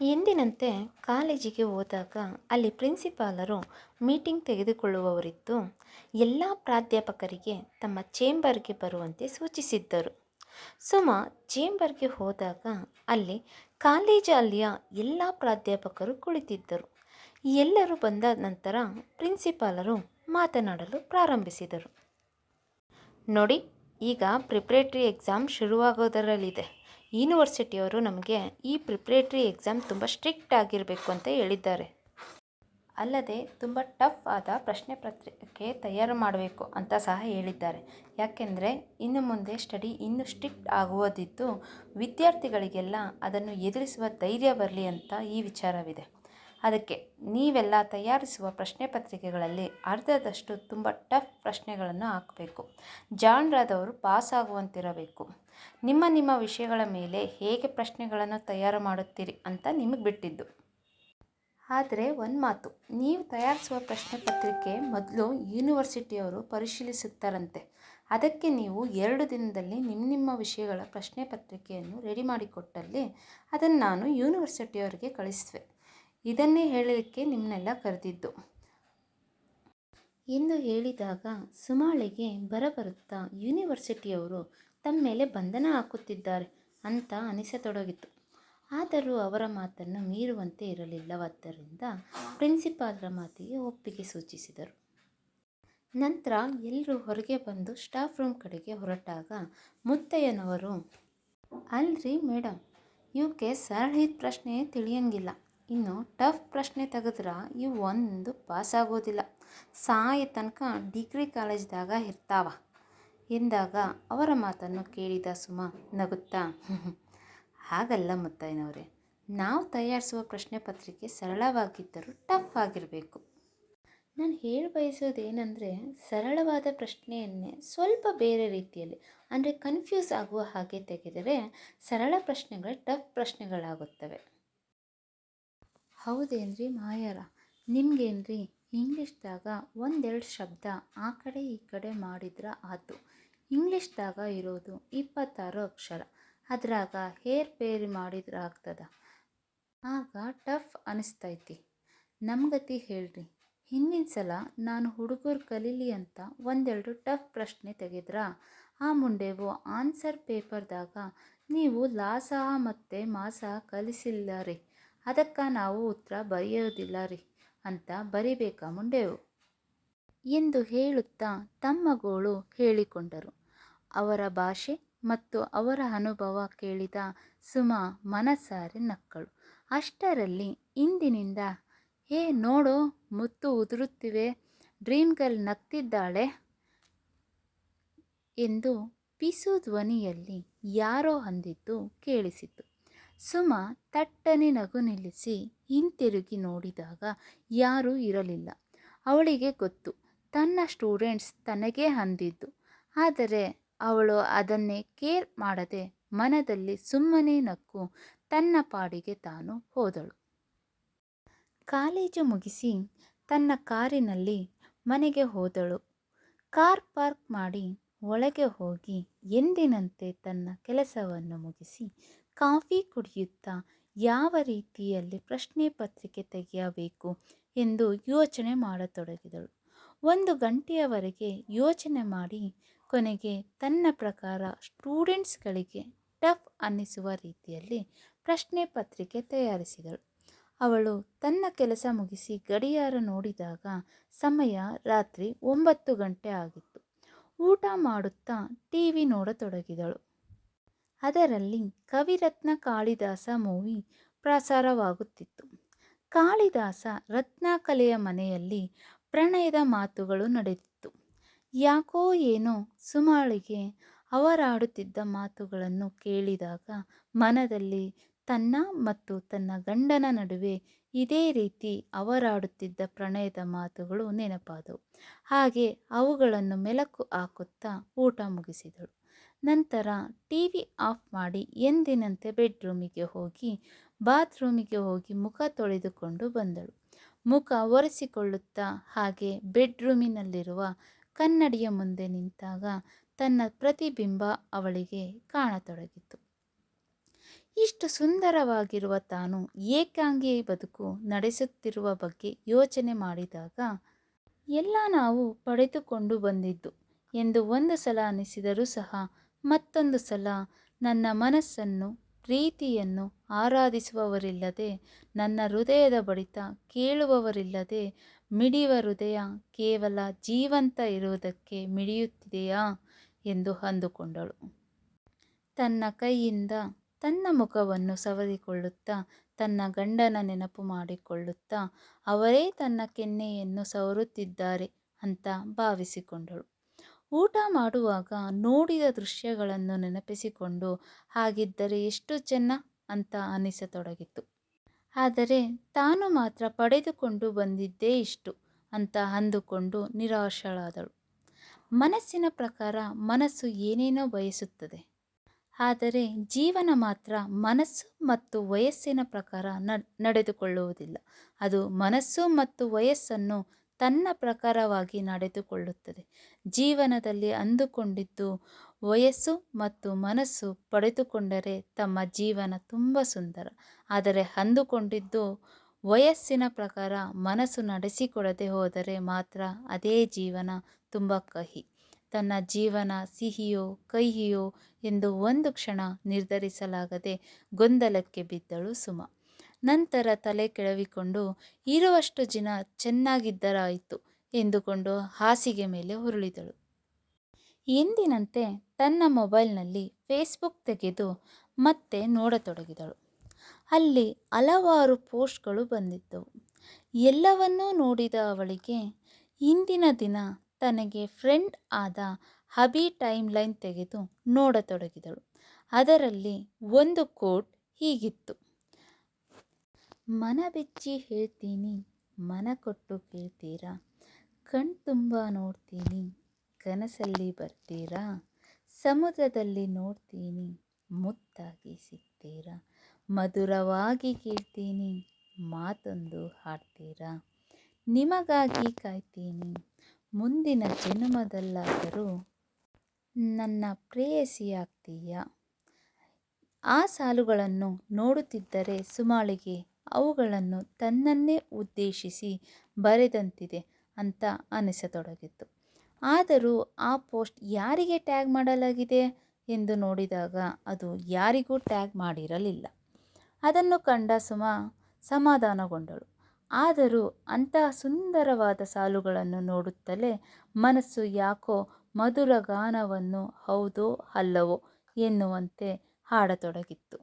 ಎಂದಿನಂತೆ ಕಾಲೇಜಿಗೆ ಹೋದಾಗ ಅಲ್ಲಿ ಪ್ರಿನ್ಸಿಪಾಲರು ಮೀಟಿಂಗ್ ತೆಗೆದುಕೊಳ್ಳುವವರಿದ್ದು ಎಲ್ಲ ಪ್ರಾಧ್ಯಾಪಕರಿಗೆ ತಮ್ಮ ಚೇಂಬರ್ಗೆ ಬರುವಂತೆ ಸೂಚಿಸಿದ್ದರು. ಸುಮ ಚೇಂಬರ್ಗೆ ಹೋದಾಗ ಅಲ್ಲಿ ಕಾಲೇಜಲ್ಲಿಯ ಎಲ್ಲ ಪ್ರಾಧ್ಯಾಪಕರು ಕುಳಿತಿದ್ದರು. ಎಲ್ಲರೂ ಬಂದ ನಂತರ ಪ್ರಿನ್ಸಿಪಾಲರು ಮಾತನಾಡಲು ಪ್ರಾರಂಭಿಸಿದರು. ನೋಡಿ, ಈಗ ಪ್ರಿಪ್ರೇಟರಿ ಎಕ್ಸಾಮ್ ಶುರುವಾಗೋದರಲ್ಲಿದೆ. ಯೂನಿವರ್ಸಿಟಿಯವರು ನಮಗೆ ಈ ಪ್ರಿಪ್ರೇಟರಿ ಎಕ್ಸಾಮ್ ತುಂಬ ಸ್ಟ್ರಿಕ್ಟ್ ಆಗಿರಬೇಕು ಅಂತ ಹೇಳಿದ್ದಾರೆ. ಅಲ್ಲದೆ ತುಂಬ ಟಫ್ ಆದ ಪ್ರಶ್ನೆ ಪತ್ರಿಕೆ ತಯಾರು ಮಾಡಬೇಕು ಅಂತ ಸಹ ಹೇಳಿದ್ದಾರೆ. ಯಾಕೆಂದರೆ ಇನ್ನು ಮುಂದೆ ಸ್ಟಡಿ ಇನ್ನೂ ಸ್ಟ್ರಿಕ್ಟ್ ಆಗುವುದಿದ್ದು ವಿದ್ಯಾರ್ಥಿಗಳಿಗೆಲ್ಲ ಅದನ್ನು ಎದುರಿಸುವ ಧೈರ್ಯ ಬರಲಿ ಅಂತ ಈ ವಿಚಾರವಿದೆ. ಅದಕ್ಕೆ ನೀವೆಲ್ಲ ತಯಾರಿಸುವ ಪ್ರಶ್ನೆ ಪತ್ರಿಕೆಗಳಲ್ಲಿ ಅರ್ಧದಷ್ಟು ತುಂಬ ಟಫ್ ಪ್ರಶ್ನೆಗಳನ್ನು ಹಾಕಬೇಕು. ಜಾಣರಾದವರು ಪಾಸ್ ಆಗುವಂತಿರಬೇಕು. ನಿಮ್ಮ ವಿಷಯಗಳ ಮೇಲೆ ಹೇಗೆ ಪ್ರಶ್ನೆಗಳನ್ನು ತಯಾರು ಮಾಡುತ್ತೀರಿ ಅಂತ ನಿಮಗೆ ಬಿಟ್ಟಿದ್ದು. ಆದರೆ ಒಂದು ಮಾತು, ನೀವು ತಯಾರಿಸುವ ಪ್ರಶ್ನೆ ಪತ್ರಿಕೆ ಮೊದಲು ಯೂನಿವರ್ಸಿಟಿಯವರು ಪರಿಶೀಲಿಸುತ್ತಾರಂತೆ. ಅದಕ್ಕೆ ನೀವು 2 ದಿನದಲ್ಲಿ ನಿಮ್ಮ ವಿಷಯಗಳ ಪ್ರಶ್ನೆ ಪತ್ರಿಕೆಯನ್ನು ರೆಡಿ ಮಾಡಿಕೊಟ್ಟಲ್ಲಿ ಅದನ್ನು ನಾನು ಯೂನಿವರ್ಸಿಟಿಯವರಿಗೆ ಕಳಿಸುವೆ. ಇದನ್ನೇ ಹೇಳಲಿಕ್ಕೆ ನಿಮ್ಮನ್ನೆಲ್ಲ ಕರೆದಿದ್ದು ಎಂದು ಹೇಳಿದಾಗ ಸುಮಾಳಿಗೆ ಬರಬರುತ್ತಾ ಯೂನಿವರ್ಸಿಟಿಯವರು ತಮ್ಮ ಮೇಲೆ ಬಂಧನ ಹಾಕುತ್ತಿದ್ದಾರೆ ಅಂತ ಅನಿಸತೊಡಗಿತು. ಆದರೂ ಅವರ ಮಾತನ್ನು ಮೀರುವಂತೆ ಇರಲಿಲ್ಲವಾದ್ದರಿಂದ ಪ್ರಿನ್ಸಿಪಾಲರ ಮಾತಿಗೆ ಒಪ್ಪಿಗೆ ಸೂಚಿಸಿದರು. ನಂತರ ಎಲ್ಲರೂ ಹೊರಗೆ ಬಂದು ಸ್ಟಾಫ್ ರೂಮ್ ಕಡೆಗೆ ಹೊರಟಾಗ ಮುತ್ತಯ್ಯನವರು, ಅಲ್ರಿ ಮೇಡಮ್, ಇವಕ್ಕೆ ಸರಳ ಪ್ರಶ್ನೆ ತಿಳಿಯಂಗಿಲ್ಲ, ಇನ್ನು ಟಫ್ ಪ್ರಶ್ನೆ ತೆಗೆದ್ರೆ ಇವು ಒಂದು ಪಾಸ್ ಆಗೋದಿಲ್ಲ, ಸಾಯ ತನಕ ಡಿಗ್ರಿ ಕಾಲೇಜ್ದಾಗ ಇರ್ತಾವ ಎಂದಾಗ ಅವರ ಮಾತನ್ನು ಕೇಳಿದ ಸುಮಾ ನಗುತ್ತಾ, ಹಾಗಲ್ಲ ಮುತ್ತಯ್ಯನವರೇ, ನಾವು ತಯಾರಿಸುವ ಪ್ರಶ್ನೆ ಪತ್ರಿಕೆ ಸರಳವಾಗಿದ್ದರೂ ಟಫ್ ಆಗಿರಬೇಕು. ನಾನು ಬಯಸೋದೇನೆಂದರೆ ಸರಳವಾದ ಪ್ರಶ್ನೆಯನ್ನೇ ಸ್ವಲ್ಪ ಬೇರೆ ರೀತಿಯಲ್ಲಿ ಅಂದರೆ ಕನ್ಫ್ಯೂಸ್ ಆಗುವ ಹಾಗೆ ತೆಗೆದರೆ ಸರಳ ಪ್ರಶ್ನೆಗಳು ಟಫ್ ಪ್ರಶ್ನೆಗಳಾಗುತ್ತವೆ. ಹೌದೇನ್ರಿ ಮಾಯಾರ, ನಿಮ್ಗೇನ್ರಿ ಇಂಗ್ಲೀಷ್ದಾಗ 1-2 ಶಬ್ದ ಆ ಕಡೆ ಈ ಕಡೆ ಮಾಡಿದ್ರೆ ಆತು. ಇಂಗ್ಲೀಷ್ದಾಗ ಇರೋದು 26 ಅಕ್ಷರ, ಅದ್ರಾಗ ಹೇರ್ ಪೇರಿ ಮಾಡಿದ್ರೆ ಆಗ್ತದ, ಆಗ ಟಫ್ ಅನಿಸ್ತೈತಿ. ನಮ್ಗತಿ ಹೇಳ್ರಿ, ಹಿಂದಿನ ಸಲ ನಾನು ಹುಡುಗರು ಕಲೀಲಿ ಅಂತ 1-2 ಟಫ್ ಪ್ರಶ್ನೆ ತೆಗೆದ್ರ ಆ ಮುಂಡೆವು ಆನ್ಸರ್ ಪೇಪರ್ದಾಗ ನೀವು ಲಾಸಹ ಮತ್ತು ಮಾಸಹ ಕಲಿಸಿಲ್ಲ ರೀ, ಅದಕ್ಕೆ ನಾವು ಉತ್ತರ ಬರೆಯೋದಿಲ್ಲ ರೀ ಅಂತ ಬರಿಬೇಕಾ ಮುಂಡೆವು ಎಂದು ಹೇಳುತ್ತಾ ತಮ್ಮ ಗೋಳು ಹೇಳಿಕೊಂಡರು. ಅವರ ಭಾಷೆ ಮತ್ತು ಅವರ ಅನುಭವ ಕೇಳಿದ ಸುಮಾ ಮನಸಾರೆ ನಕ್ಕಳು. ಅಷ್ಟರಲ್ಲಿ ಇಂದಿನಿಂದ ನೋಡೋ ಮುತ್ತು ಉದುರುತ್ತಿವೆ, ಡ್ರೀಮ್ ಗರ್ಲ್ ನಗ್ತಿದ್ದಾಳೆ ಎಂದು ಪಿಸು ಧ್ವನಿಯಲ್ಲಿ ಯಾರೋ ಅಂದಿದ್ದು ಕೇಳಿಸಿತು. ಸುಮಾ ತಟ್ಟನೆ ನಗು ನಿಲ್ಲಿಸಿ ಹಿಂತಿರುಗಿ ನೋಡಿದಾಗ ಯಾರೂ ಇರಲಿಲ್ಲ. ಅವಳಿಗೆ ಗೊತ್ತು, ತನ್ನ ಸ್ಟೂಡೆಂಟ್ಸ್ ತನಗೇ ಅಂದಿದ್ದು. ಆದರೆ ಅವಳು ಅದನ್ನೇ ಕೇರ್ ಮಾಡದೆ ಮನದಲ್ಲಿ ಸುಮ್ಮನೆ ನಕ್ಕು ತನ್ನ ಪಾಡಿಗೆ ತಾನು ಹೋದಳು. ಕಾಲೇಜು ಮುಗಿಸಿ ತನ್ನ ಕಾರಿನಲ್ಲಿ ಮನೆಗೆ ಹೋದಳು. ಕಾರ್ ಪಾರ್ಕ್ ಮಾಡಿ ಒಳಗೆ ಹೋಗಿ ಎಂದಿನಂತೆ ತನ್ನ ಕೆಲಸವನ್ನು ಮುಗಿಸಿ ಕಾಫಿ ಕುಡಿಯುತ್ತಾ ಯಾವ ರೀತಿಯಲ್ಲಿ ಪ್ರಶ್ನೆ ಪತ್ರಿಕೆ ತೆಗೆಯಬೇಕು ಎಂದು ಯೋಚನೆ ಮಾಡತೊಡಗಿದಳು. 1 ಗಂಟೆಯವರೆಗೆ ಯೋಚನೆ ಮಾಡಿ ಕೊನೆಗೆ ತನ್ನ ಪ್ರಕಾರ ಸ್ಟೂಡೆಂಟ್ಸ್ಗಳಿಗೆ ಟಫ್ ಅನ್ನಿಸುವ ರೀತಿಯಲ್ಲಿ ಪ್ರಶ್ನೆ ಪತ್ರಿಕೆ ತಯಾರಿಸಿದಳು. ಅವಳು ತನ್ನ ಕೆಲಸ ಮುಗಿಸಿ ಗಡಿಯಾರ ನೋಡಿದಾಗ ಸಮಯ ರಾತ್ರಿ 9 ಗಂಟೆ ಆಗಿತ್ತು. ಊಟ ಮಾಡುತ್ತಾ ಟಿವಿ ನೋಡತೊಡಗಿದಳು. ಅದರಲ್ಲಿ ಕವಿರತ್ನ ಕಾಳಿದಾಸ ಮೂವಿ ಪ್ರಸಾರವಾಗುತ್ತಿತ್ತು. ಕಾಳಿದಾಸ ರತ್ನಾಕಲೆಯ ಮನೆಯಲ್ಲಿ ಪ್ರಣಯದ ಮಾತುಗಳು ನಡೆದಿತ್ತು. ಯಾಕೋ ಏನೋ ಸುಮಾಳಿಗೆ ಅವರಾಡುತ್ತಿದ್ದ ಮಾತುಗಳನ್ನು ಕೇಳಿದಾಗ ಮನದಲ್ಲಿ ತನ್ನ ಮತ್ತು ತನ್ನ ಗಂಡನ ನಡುವೆ ಇದೇ ರೀತಿ ಅವರಾಡುತ್ತಿದ್ದ ಪ್ರಣಯದ ಮಾತುಗಳು ನೆನಪಾದವು. ಹಾಗೆ ಅವುಗಳನ್ನು ಮೆಲುಕು ಹಾಕುತ್ತಾ ಊಟ ಮುಗಿಸಿದಳು. ನಂತರ ಟಿವಿ ಆಫ್ ಮಾಡಿ ಎಂದಿನಂತೆ ಬೆಡ್ರೂಮಿಗೆ ಹೋಗಿ ಬಾತ್ರೂಮಿಗೆ ಹೋಗಿ ಮುಖ ತೊಳೆದುಕೊಂಡು ಬಂದಳು. ಮುಖ ಒರೆಸಿಕೊಳ್ಳುತ್ತಾ ಹಾಗೆ ಬೆಡ್ರೂಮಿನಲ್ಲಿರುವ ಕನ್ನಡಿಯ ಮುಂದೆ ನಿಂತಾಗ ತನ್ನ ಪ್ರತಿಬಿಂಬ ಅವಳಿಗೆ ಕಾಣತೊಡಗಿತು. ಇಷ್ಟು ಸುಂದರವಾಗಿರುವ ತಾನು ಏಕಾಂಗಿ ಬದುಕು ನಡೆಸುತ್ತಿರುವ ಬಗ್ಗೆ ಯೋಚನೆ ಮಾಡಿದಾಗ ಎಲ್ಲ ನಾವು ಪಡೆದುಕೊಂಡು ಬಂದಿದ್ದು ಎಂದು ಒಂದು ಸಲ ಅನಿಸಿದರೂ ಸಹ ಮತ್ತೊಂದು ಸಲ ನನ್ನ ಮನಸ್ಸನ್ನು ಪ್ರೀತಿಯನ್ನು ಆರಾಧಿಸುವವರಿಲ್ಲದೆ ನನ್ನ ಹೃದಯದ ಬಡಿತ ಕೇಳುವವರಿಲ್ಲದೆ ಮಿಡಿಯುವ ಹೃದಯ ಕೇವಲ ಜೀವಂತ ಇರುವುದಕ್ಕೆ ಮಿಡಿಯುತ್ತಿದೆಯಾ ಎಂದು ಅಂದುಕೊಂಡಳು. ತನ್ನ ಕೈಯಿಂದ ತನ್ನ ಮುಖವನ್ನು ಸವರಿಕೊಳ್ಳುತ್ತಾ ತನ್ನ ಗಂಡನ ನೆನಪು ಮಾಡಿಕೊಳ್ಳುತ್ತಾ ಅವರೇ ತನ್ನ ಕೆನ್ನೆಯನ್ನು ಸವರುತ್ತಿದ್ದಾರೆ ಅಂತ ಭಾವಿಸಿಕೊಂಡಳು. ಊಟ ಮಾಡುವಾಗ ನೋಡಿದ ದೃಶ್ಯಗಳನ್ನು ನೆನಪಿಸಿಕೊಂಡು ಹಾಗಿದ್ದರೆ ಎಷ್ಟು ಚೆನ್ನ ಅಂತ ಅನಿಸತೊಡಗಿತು. ಆದರೆ ತಾನು ಮಾತ್ರ ಪಡೆದುಕೊಂಡು ಬಂದಿದ್ದೇ ಇಷ್ಟು ಅಂತ ಅಂದುಕೊಂಡು ನಿರಾಶಳಾದಳು. ಮನಸ್ಸಿನ ಪ್ರಕಾರ ಮನಸ್ಸು ಏನೇನೋ ಬಯಸುತ್ತದೆ, ಆದರೆ ಜೀವನ ಮಾತ್ರ ಮನಸ್ಸು ಮತ್ತು ವಯಸ್ಸಿನ ಪ್ರಕಾರ ನಡೆದುಕೊಳ್ಳುವುದಿಲ್ಲ. ಅದು ಮನಸ್ಸು ಮತ್ತು ವಯಸ್ಸನ್ನು ತನ್ನ ಪ್ರಕಾರವಾಗಿ ನಡೆದುಕೊಳ್ಳುತ್ತದೆ. ಜೀವನದಲ್ಲಿ ಅಂದುಕೊಂಡಿದ್ದು ವಯಸ್ಸು ಮತ್ತು ಮನಸ್ಸು ಪಡೆದುಕೊಂಡರೆ ತಮ್ಮ ಜೀವನ ತುಂಬ ಸುಂದರ. ಆದರೆ ಅಂದುಕೊಂಡಿದ್ದು ವಯಸ್ಸಿನ ಪ್ರಕಾರ ಮನಸ್ಸು ನಡೆಸಿಕೊಡದೆ ಹೋದರೆ ಮಾತ್ರ ಅದೇ ಜೀವನ ತುಂಬ ಕಹಿ. ತನ್ನ ಜೀವನ ಸಿಹಿಯೋ ಕಹಿಯೋ ಎಂದು ಒಂದು ಕ್ಷಣ ನಿರ್ಧರಿಸಲಾಗದೆ ಗೊಂದಲಕ್ಕೆ ಬಿದ್ದಳು ಸುಮ. ನಂತರ ತಲೆ ಕೆಡವಿಕೊಂಡು ಇರುವಷ್ಟು ದಿನ ಚೆನ್ನಾಗಿದ್ದರಾಯಿತು ಎಂದುಕೊಂಡು ಹಾಸಿಗೆ ಮೇಲೆ ಉರುಳಿದಳು. ಎಂದಿನಂತೆ ತನ್ನ ಮೊಬೈಲ್ನಲ್ಲಿ ಫೇಸ್ಬುಕ್ ತೆಗೆದು ಮತ್ತೆ ನೋಡತೊಡಗಿದಳು. ಅಲ್ಲಿ ಹಲವಾರು ಪೋಸ್ಟ್ಗಳು ಬಂದಿದ್ದವು. ಎಲ್ಲವನ್ನೂ ನೋಡಿದ ಅವಳಿಗೆ ಇಂದಿನ ದಿನ ತನಗೆ ಫ್ರೆಂಡ್ ಆದ ಅಭಿ ಟೈಮ್ ಲೈನ್ ತೆಗೆದು ನೋಡತೊಡಗಿದಳು. ಅದರಲ್ಲಿ ಒಂದು ಕೋಟ್ ಹೀಗಿತ್ತು: ಮನ ಬಿಚ್ಚಿ ಹೇಳ್ತೀನಿ, ಮನ ಕೊಟ್ಟು ಕೇಳ್ತೀರಾ, ಕಣ್ತುಂಬ ನೋಡ್ತೀನಿ, ಕನಸಲ್ಲಿ ಬರ್ತೀರಾ, ಸಮುದ್ರದಲ್ಲಿ ನೋಡ್ತೀನಿ, ಮುತ್ತಾಗಿ ಸಿಗ್ತೀರಾ, ಮಧುರವಾಗಿ ಕೇಳ್ತೀನಿ, ಮಾತೊಂದು ಹಾಡ್ತೀರಾ, ನಿಮಗಾಗಿ ಕಾಯ್ತೀನಿ, ಮುಂದಿನ ಜನ್ಮದಲ್ಲಾದರೂ ನನ್ನ ಪ್ರೇಯಸಿಯಾಗ್ತೀಯಾ. ಆ ಸಾಲುಗಳನ್ನು ನೋಡುತ್ತಿದ್ದರೆ ಸುಮಾಳಿಗೆ ಅವುಗಳನ್ನು ತನ್ನನ್ನೇ ಉದ್ದೇಶಿಸಿ ಬರೆದಂತಿದೆ ಅಂತ ಅನಿಸತೊಡಗಿತ್ತು. ಆದರೂ ಆ ಪೋಸ್ಟ್ ಯಾರಿಗೆ ಟ್ಯಾಗ್ ಮಾಡಲಾಗಿದೆ ಎಂದು ನೋಡಿದಾಗ ಅದು ಯಾರಿಗೂ ಟ್ಯಾಗ್ ಮಾಡಿರಲಿಲ್ಲ. ಅದನ್ನು ಕಂಡ ಸುಮ ಸಮಾಧಾನಗೊಂಡಳು. ಆದರೂ ಅಂತಹ ಸುಂದರವಾದ ಸಾಲುಗಳನ್ನು ನೋಡುತ್ತಲೇ ಮನಸ್ಸು ಯಾಕೋ ಮಧುರ ಗಾನವನ್ನು ಹೌದೋ ಅಲ್ಲವೋ ಎನ್ನುವಂತೆ ಹಾಡತೊಡಗಿತ್ತು.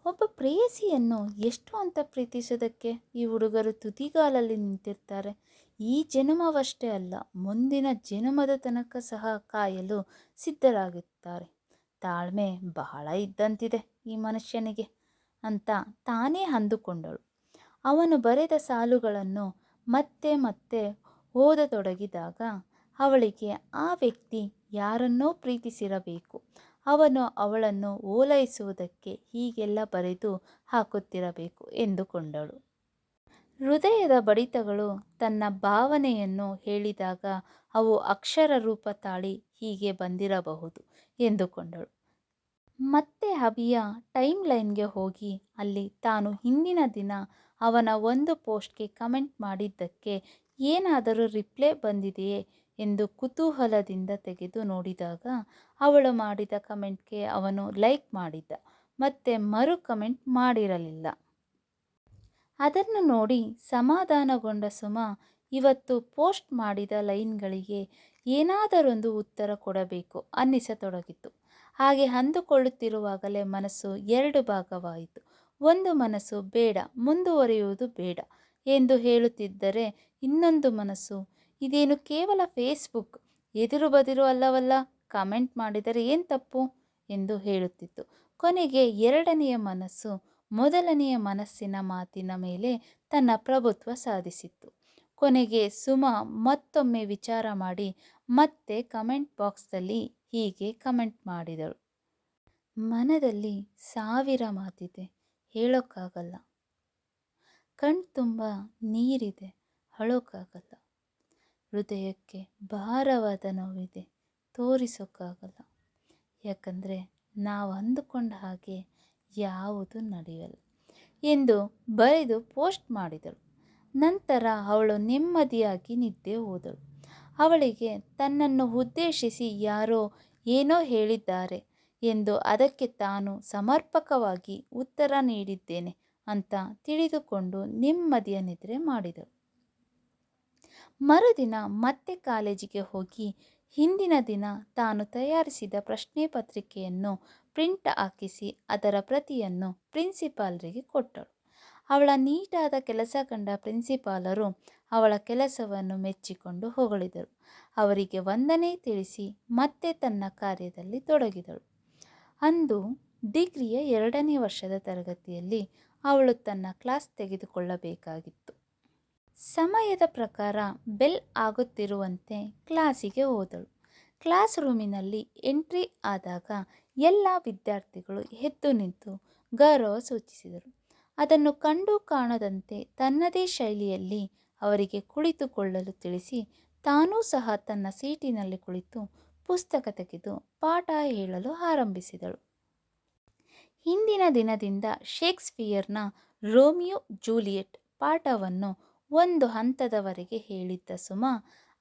ಒಬ್ಬ ಪ್ರೇಯಸಿಯನ್ನು ಎಷ್ಟು ಅಂತ ಪ್ರೀತಿಸೋದಕ್ಕೆ ಈ ಹುಡುಗರು ತುದಿಗಾಲಲ್ಲಿ ನಿಂತಿರ್ತಾರೆ. ಈ ಜನ್ಮವಷ್ಟೇ ಅಲ್ಲ, ಮುಂದಿನ ಜನ್ಮದ ತನಕ ಸಹ ಕಾಯಲು ಸಿದ್ಧರಾಗುತ್ತಾರೆ. ತಾಳ್ಮೆ ಬಹಳ ಇದ್ದಂತಿದೆ ಈ ಮನುಷ್ಯನಿಗೆ ಅಂತ ತಾನೇ ಅಂದುಕೊಂಡಳು. ಅವನು ಬರೆದ ಸಾಲುಗಳನ್ನು ಮತ್ತೆ ಮತ್ತೆ ಓದತೊಡಗಿದಾಗ ಅವಳಿಗೆ ಆ ವ್ಯಕ್ತಿ ಯಾರನ್ನೋ ಪ್ರೀತಿಸಿರಬೇಕು. ಅವನು ಅವಳನ್ನು ಓಲೈಸುವುದಕ್ಕೆ ಹೀಗೆಲ್ಲ ಬರೆದು ಹಾಕುತ್ತಿರಬೇಕು ಎಂದುಕೊಂಡಳು. ಹೃದಯದ ಬಡಿತಗಳು ತನ್ನ ಭಾವನೆಯನ್ನು ಹೇಳಿದಾಗ ಅವು ಅಕ್ಷರ ರೂಪ ತಾಳಿ ಹೀಗೆ ಬಂದಿರಬಹುದು ಎಂದುಕೊಂಡಳು. ಮತ್ತೆ ಅಭಿಯ ಟೈಮ್ ಲೈನ್ಗೆ ಹೋಗಿ ಅಲ್ಲಿ ತಾನು ಹಿಂದಿನ ದಿನ ಅವನ ಒಂದು ಪೋಸ್ಟ್ಗೆ ಕಮೆಂಟ್ ಮಾಡಿದ್ದಕ್ಕೆ ಏನಾದರೂ ರಿಪ್ಲೈ ಬಂದಿದೆಯೇ ಎಂದು ಕುತೂಹಲದಿಂದ ತೆಗೆದು ನೋಡಿದಾಗ ಅವಳು ಮಾಡಿದ ಕಮೆಂಟ್ಗೆ ಅವನು ಲೈಕ್ ಮಾಡಿದ್ದ, ಮತ್ತೆ ಮರು ಕಮೆಂಟ್ ಮಾಡಿರಲಿಲ್ಲ. ಅದನ್ನು ನೋಡಿ ಸಮಾಧಾನಗೊಂಡ ಸುಮ ಇವತ್ತು ಪೋಸ್ಟ್ ಮಾಡಿದ ಲೈನ್ಗಳಿಗೆ ಏನಾದರೊಂದು ಉತ್ತರ ಕೊಡಬೇಕು ಅನ್ನಿಸತೊಡಗಿತು. ಹಾಗೆ ಅಂದುಕೊಳ್ಳುತ್ತಿರುವಾಗಲೇ ಮನಸ್ಸು ಎರಡು ಭಾಗವಾಯಿತು. ಒಂದು ಮನಸ್ಸು ಬೇಡ, ಮುಂದುವರಿಯುವುದು ಬೇಡ ಎಂದು ಹೇಳುತ್ತಿದ್ದರೆ ಇನ್ನೊಂದು ಮನಸ್ಸು ಇದೇನು ಕೇವಲ ಫೇಸ್ಬುಕ್, ಎದುರು ಬದಿರು ಅಲ್ಲವಲ್ಲ, ಕಮೆಂಟ್ ಮಾಡಿದರೆ ಏನು ತಪ್ಪು ಎಂದು ಹೇಳುತ್ತಿತ್ತು. ಕೊನೆಗೆ ಎರಡನೆಯ ಮನಸ್ಸು ಮೊದಲನೆಯ ಮನಸ್ಸಿನ ಮಾತಿನ ಮೇಲೆ ತನ್ನ ಪ್ರಭುತ್ವ ಸಾಧಿಸಿತ್ತು. ಕೊನೆಗೆ ಸುಮ ಮತ್ತೊಮ್ಮೆ ವಿಚಾರ ಮಾಡಿ ಮತ್ತೆ ಕಮೆಂಟ್ ಬಾಕ್ಸ್ನಲ್ಲಿ ಹೀಗೆ ಕಮೆಂಟ್ ಮಾಡಿದಳು: ಮನದಲ್ಲಿ ಸಾವಿರ ಮಾತಿದೆ, ಹೇಳೋಕ್ಕಾಗಲ್ಲ. ಕಣ್ತುಂಬ ನೀರಿದೆ, ಅಳೋಕ್ಕಾಗಲ್ಲ. ಹೃದಯಕ್ಕೆ ಭಾರವಾದ ನೋವಿದೆ, ತೋರಿಸೋಕ್ಕಾಗಲ್ಲ. ಯಾಕಂದರೆ ನಾವು ಅಂದುಕೊಂಡ ಹಾಗೆ ಯಾವುದು ನಡೆಯಲ್ಲ ಎಂದು ಬರೆದು ಪೋಸ್ಟ್ ಮಾಡಿದಳು. ನಂತರ ಅವಳು ನೆಮ್ಮದಿಯಾಗಿ ನಿದ್ದೆ ಹೋದಳು. ಅವಳಿಗೆ ತನ್ನನ್ನು ಉದ್ದೇಶಿಸಿ ಯಾರೋ ಏನೋ ಹೇಳಿದ್ದಾರೆ ಎಂದು ಅದಕ್ಕೆ ತಾನು ಸಮರ್ಪಕವಾಗಿ ಉತ್ತರ ನೀಡಿದ್ದೇನೆ ಅಂತ ತಿಳಿದುಕೊಂಡು ನೆಮ್ಮದಿಯ ನಿದ್ರೆ ಮಾಡಿದಳು. ಮರುದಿನ ಮತ್ತೆ ಕಾಲೇಜಿಗೆ ಹೋಗಿ ಹಿಂದಿನ ದಿನ ತಾನು ತಯಾರಿಸಿದ ಪ್ರಶ್ನೆ ಪತ್ರಿಕೆಯನ್ನು ಪ್ರಿಂಟ್ ಹಾಕಿಸಿ ಅದರ ಪ್ರತಿಯನ್ನು ಪ್ರಿನ್ಸಿಪಾಲರಿಗೆ ಕೊಟ್ಟಳು. ಅವಳ ನೀಟಾದ ಕೆಲಸ ಕಂಡ ಪ್ರಿನ್ಸಿಪಾಲರು ಅವಳ ಕೆಲಸವನ್ನು ಮೆಚ್ಚಿಕೊಂಡು ಹೊಗಳಿದರು. ಅವರಿಗೆ ವಂದನೆ ತಿಳಿಸಿ ಮತ್ತೆ ತನ್ನ ಕಾರ್ಯದಲ್ಲಿ ತೊಡಗಿದಳು. ಅಂದು ಡಿಗ್ರಿಯ 2ನೇ ವರ್ಷದ ತರಗತಿಯಲ್ಲಿ ಅವಳು ತನ್ನ ಕ್ಲಾಸ್ ತೆಗೆದುಕೊಳ್ಳಬೇಕಾಗಿತ್ತು. ಸಮಯದ ಪ್ರಕಾರ ಬೆಲ್ ಆಗುತ್ತಿರುವಂತೆ ಕ್ಲಾಸಿಗೆ ಹೋದಳು. ಕ್ಲಾಸ್ ರೂಮಿನಲ್ಲಿ ಎಂಟ್ರಿ ಆದಾಗ ಎಲ್ಲ ವಿದ್ಯಾರ್ಥಿಗಳು ಎದ್ದು ನಿಂತು ಗೌರವ ಸೂಚಿಸಿದರು. ಅದನ್ನು ಕಂಡು ಕಾಣದಂತೆ ತನ್ನದೇ ಶೈಲಿಯಲ್ಲಿ ಅವರಿಗೆ ಕುಳಿತುಕೊಳ್ಳಲು ತಿಳಿಸಿ ತಾನೂ ಸಹ ತನ್ನ ಸೀಟಿನಲ್ಲಿ ಕುಳಿತು ಪುಸ್ತಕ ತೆಗೆದು ಪಾಠ ಹೇಳಲು ಆರಂಭಿಸಿದಳು. ಹಿಂದಿನ ದಿನದಿಂದ ಶೇಕ್ಸ್ಪಿಯರ್ನ ರೋಮಿಯೋ ಜೂಲಿಯೆಟ್ ಪಾಠವನ್ನು ಒಂದು ಹಂತದವರೆಗೆ ಹೇಳಿದ್ದ ಸುಮಾ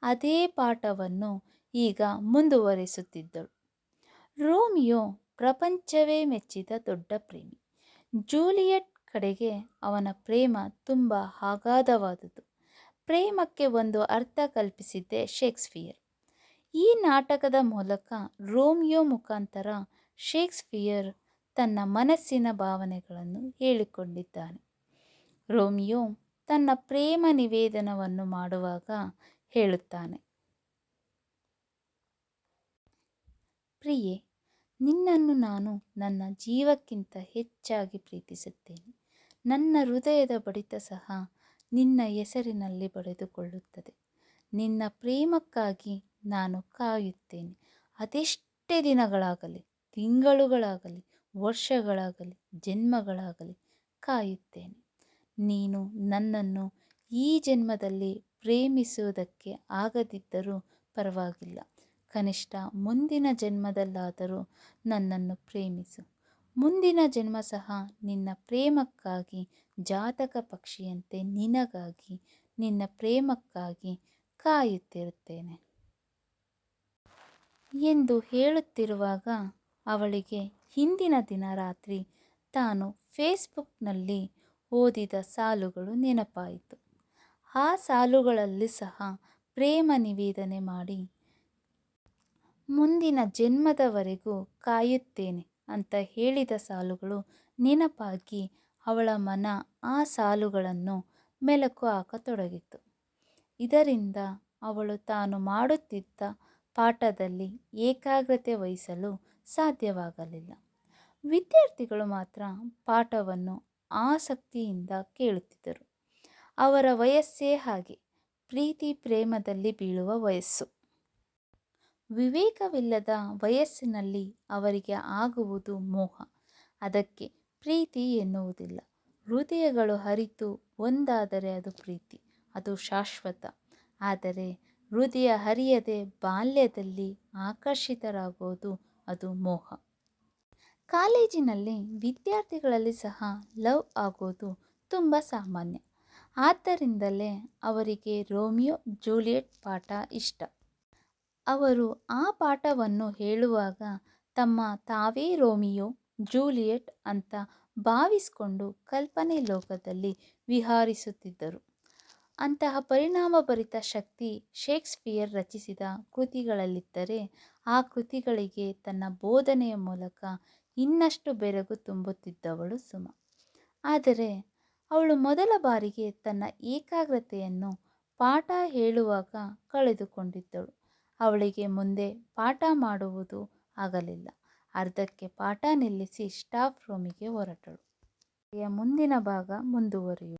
ಅದೇ ಪಾಠವನ್ನು ಈಗ ಮುಂದುವರಿಸುತ್ತಿದ್ದಳು. ರೋಮಿಯೋ ಪ್ರಪಂಚವೇ ಮೆಚ್ಚಿದ ದೊಡ್ಡ ಪ್ರೇಮಿ. ಜೂಲಿಯೆಟ್ ಕಡೆಗೆ ಅವನ ಪ್ರೇಮ ತುಂಬ ಅಗಾಧವಾದುದು. ಪ್ರೇಮಕ್ಕೆ ಒಂದು ಅರ್ಥ ಕಲ್ಪಿಸಿದ್ದೇ ಶೇಕ್ಸ್ಪಿಯರ್. ಈ ನಾಟಕದ ಮೂಲಕ ರೋಮಿಯೋ ಮುಖಾಂತರ ಶೇಕ್ಸ್ಪಿಯರ್ ತನ್ನ ಮನಸ್ಸಿನ ಭಾವನೆಗಳನ್ನು ಹೇಳಿಕೊಂಡಿದ್ದಾನೆ. ರೋಮಿಯೋ ತನ್ನ ಪ್ರೇಮ ನಿವೇದನವನ್ನು ಮಾಡುವಾಗ ಹೇಳುತ್ತಾನೆ, ಪ್ರಿಯೆ, ನಿನ್ನನ್ನು ನಾನು ನನ್ನ ಜೀವಕ್ಕಿಂತ ಹೆಚ್ಚಾಗಿ ಪ್ರೀತಿಸುತ್ತೇನೆ. ನನ್ನ ಹೃದಯದ ಬಡಿತ ಸಹ ನಿನ್ನ ಹೆಸರಿನಲ್ಲಿ ಬಡಿದುಕೊಳ್ಳುತ್ತದೆ. ನಿನ್ನ ಪ್ರೇಮಕ್ಕಾಗಿ ನಾನು ಕಾಯುತ್ತೇನೆ. ಅದೆಷ್ಟೇ ದಿನಗಳಾಗಲಿ, ತಿಂಗಳುಗಳಾಗಲಿ, ವರ್ಷಗಳಾಗಲಿ, ಜನ್ಮಗಳಾಗಲಿ ಕಾಯುತ್ತೇನೆ. ನೀನು ನನ್ನನ್ನು ಈ ಜನ್ಮದಲ್ಲಿ ಪ್ರೇಮಿಸುವುದಕ್ಕೆ ಆಗದಿದ್ದರೂ ಪರವಾಗಿಲ್ಲ. ಕನಿಷ್ಠ ಮುಂದಿನ ಜನ್ಮದಲ್ಲಾದರೂ ನನ್ನನ್ನು ಪ್ರೇಮಿಸು. ಮುಂದಿನ ಜನ್ಮ ಸಹ ನಿನ್ನ ಪ್ರೇಮಕ್ಕಾಗಿ ಜಾತಕ ಪಕ್ಷಿಯಂತೆ ನಿನಗಾಗಿ, ನಿನ್ನ ಪ್ರೇಮಕ್ಕಾಗಿ ಕಾಯುತ್ತಿರುತ್ತೇನೆ ಎಂದು ಹೇಳುತ್ತಿರುವಾಗ ಅವಳಿಗೆ ಹಿಂದಿನ ದಿನ ರಾತ್ರಿ ತಾನು ಫೇಸ್ಬುಕ್ನಲ್ಲಿ ಓದಿದ ಸಾಲುಗಳು ನೆನಪಾಯಿತು. ಆ ಸಾಲುಗಳಲ್ಲಿ ಸಹ ಪ್ರೇಮ ನಿವೇದನೆ ಮಾಡಿ ಮುಂದಿನ ಜನ್ಮದವರೆಗೂ ಕಾಯುತ್ತೇನೆ ಅಂತ ಹೇಳಿದ ಸಾಲುಗಳು ನೆನಪಾಗಿ ಅವಳ ಮನ ಆ ಸಾಲುಗಳನ್ನು ಮೆಲುಕು ಹಾಕತೊಡಗಿತು. ಇದರಿಂದ ಅವಳು ತಾನು ಮಾಡುತ್ತಿದ್ದ ಪಾಠದಲ್ಲಿ ಏಕಾಗ್ರತೆ ವಹಿಸಲು ಸಾಧ್ಯವಾಗಲಿಲ್ಲ. ವಿದ್ಯಾರ್ಥಿಗಳು ಮಾತ್ರ ಪಾಠವನ್ನು ಆಸಕ್ತಿಯಿಂದ ಕೇಳುತ್ತಿದ್ದರು. ಅವರ ವಯಸ್ಸೇ ಹಾಗೆ, ಪ್ರೀತಿ ಪ್ರೇಮದಲ್ಲಿ ಬೀಳುವ ವಯಸ್ಸು. ವಿವೇಕವಿಲ್ಲದ ವಯಸ್ಸಿನಲ್ಲಿ ಅವರಿಗೆ ಆಗುವುದು ಮೋಹ. ಅದಕ್ಕೆ ಪ್ರೀತಿ ಎನ್ನುವುದಿಲ್ಲ. ಹೃದಯಗಳು ಅರಿತು ಒಂದಾದರೆ ಅದು ಪ್ರೀತಿ, ಅದು ಶಾಶ್ವತ. ಆದರೆ ಹೃದಯ ಅರಿಯದೆ ಬಾಲ್ಯದಲ್ಲಿ ಆಕರ್ಷಿತರಾಗೋದು ಅದು ಮೋಹ. ಕಾಲೇಜಿನಲ್ಲಿ ವಿದ್ಯಾರ್ಥಿಗಳಲ್ಲಿ ಸಹ ಲವ್ ಆಗೋದು ತುಂಬ ಸಾಮಾನ್ಯ. ಆದ್ದರಿಂದಲೇ ಅವರಿಗೆ ರೋಮಿಯೋ ಜೂಲಿಯೆಟ್ ಪಾಠ ಇಷ್ಟ. ಅವರು ಆ ಪಾಠವನ್ನು ಹೇಳುವಾಗ ತಮ್ಮ ತಾವೇ ರೋಮಿಯೋ ಜೂಲಿಯೆಟ್ ಅಂತ ಭಾವಿಸಿಕೊಂಡು ಕಲ್ಪನೆ ಲೋಕದಲ್ಲಿ ವಿಹರಿಸುತ್ತಿದ್ದರು. ಅಂತಹ ಪರಿಣಾಮಭರಿತ ಶಕ್ತಿ ಶೇಕ್ಸ್ಪಿಯರ್ ರಚಿಸಿದ ಕೃತಿಗಳಲ್ಲಿದ್ದರೆ ಆ ಕೃತಿಗಳಿಗೆ ತನ್ನ ಬೋಧನೆಯ ಮೂಲಕ ಇನ್ನಷ್ಟು ಬೆರಗು ತುಂಬುತ್ತಿದ್ದವಳು ಸುಮಾ. ಆದರೆ ಅವಳು ಮೊದಲ ಬಾರಿಗೆ ತನ್ನ ಏಕಾಗ್ರತೆಯನ್ನು ಪಾಠ ಹೇಳುವಾಗ ಕಳೆದುಕೊಂಡಿದ್ದಳು. ಅವಳಿಗೆ ಮುಂದೆ ಪಾಠ ಮಾಡುವುದು ಆಗಲಿಲ್ಲ. ಅರ್ಧಕ್ಕೆ ಪಾಠ ನಿಲ್ಲಿಸಿ ಸ್ಟಾಫ್ ರೂಮಿಗೆ ಹೊರಟಳು. ಮುಂದಿನ ಭಾಗ ಮುಂದುವರಿಯುವುದು.